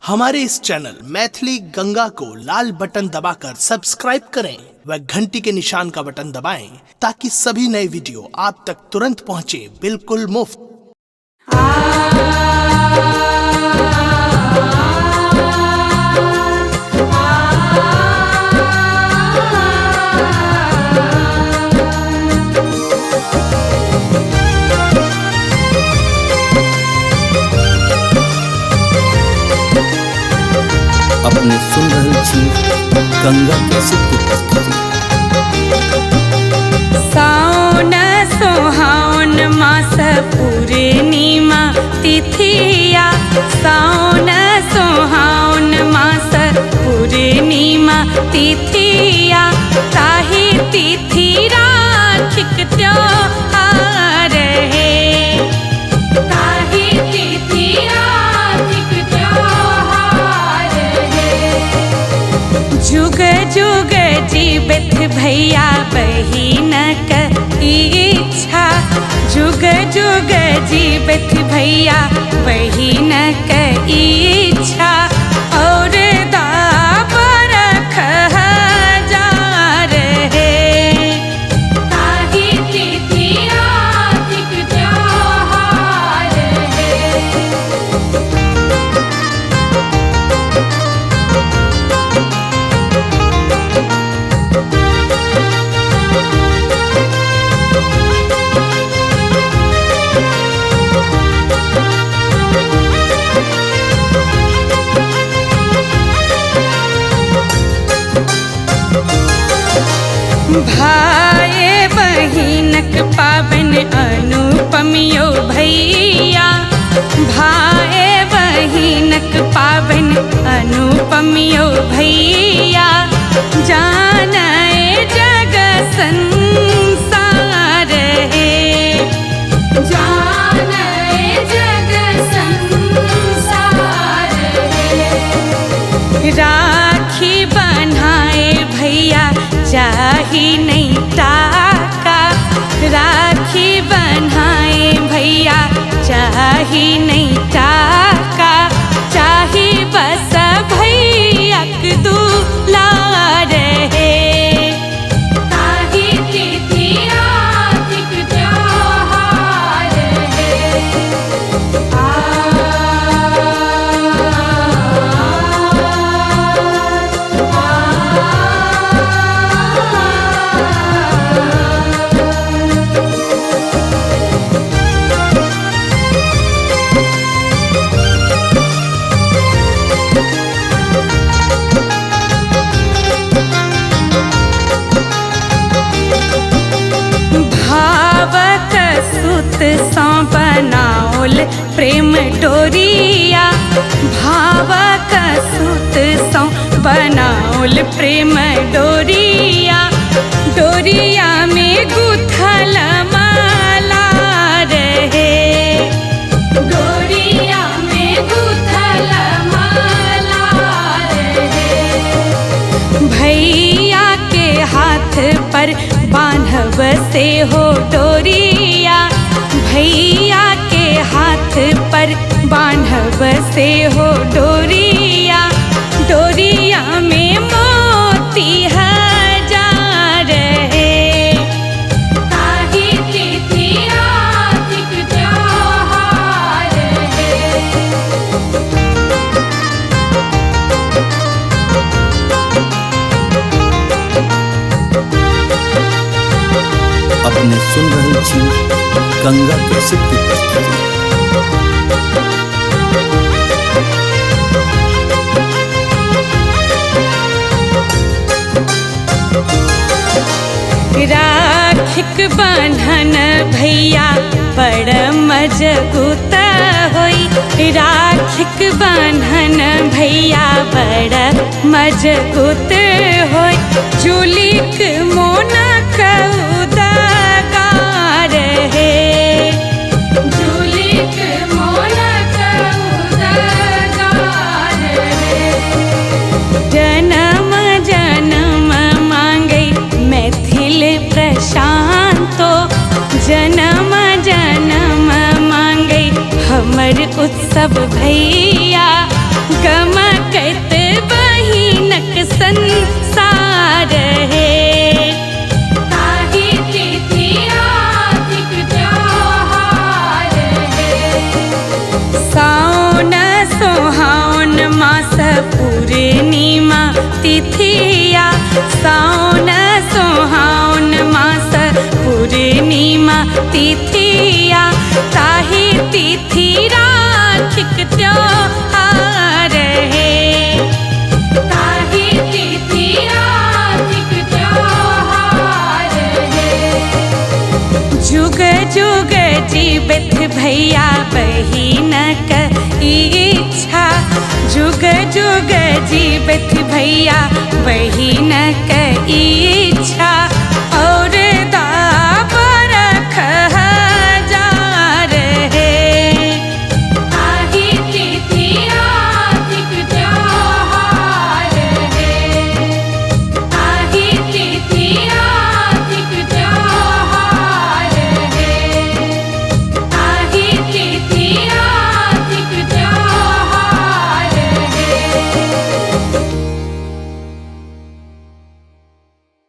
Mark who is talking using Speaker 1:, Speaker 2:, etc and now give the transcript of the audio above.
Speaker 1: हमारे इस चैनल मैथिली गंगा को लाल बटन दबाकर सब्सक्राइब करें व घंटी के निशान का बटन दबाएं ताकि सभी नए वीडियो आप तक तुरंत पहुंचे बिल्कुल मुफ्त।
Speaker 2: अपने सुन रहल छी गंगा कैसेट की प्रस्तुति।
Speaker 3: सावन सोहावन मास पूर्णिमा तिथिया, सावन सोहावन मास पूर्णिमा तिथिया, ताहि तिथि राखिक त्योहार है, ताहि तिथि राखिक त्योहार है। जुग जुग जीवित भैया बहिनक इच्छा, जुग जुग जीवित भैया बहिनक इच्छा, और दाबर हजार है, ताहि तिथि राखिक त्योहार है। भाई बहिनक पावन अनुपमियो भैया, भाई बहिनक पावन अनुपमियो भैया, जाने जग संसार है, जाने जग संसार है। राखी बन्हाए भैया चाही नहीं टाका, राखी बन्हाए भैया चाही नहीं टाका, चाही बस भैया दुलार है, ताहि तिथि राखिक त्योहार है। भावक सुत सँ बनाओल प्रेम डोरिया, भावक सुत सँ बनाओल प्रेम डोरिया, डोरिया में गुथल माला रहे, डोरिया में गुथल माला रहे। भैया के हाथ पर बांधब से हो डोरिया, भैया के हाथ पर बांधब से हो डोरिया, डोरिया में मोती हजार है, ताहि तिथि राखिक त्योहार है।
Speaker 2: अपने सुन रहल छी गंगा कैसेट की प्रस्तुति।
Speaker 3: राखिक बंधन भैया बड़ मजबूत होई, राखिक बंधन भैया बड़ मजबूत होई, जुलिक मोनक उदगार है, जुलिक मोनक उदगार है। जन्म जन्म मांगे मैथिल प्रशांतो, जन्म जन्म मांगे हमर उत्सव भैया, गम जुग जुग जीवित भैया बहिन क इच्छा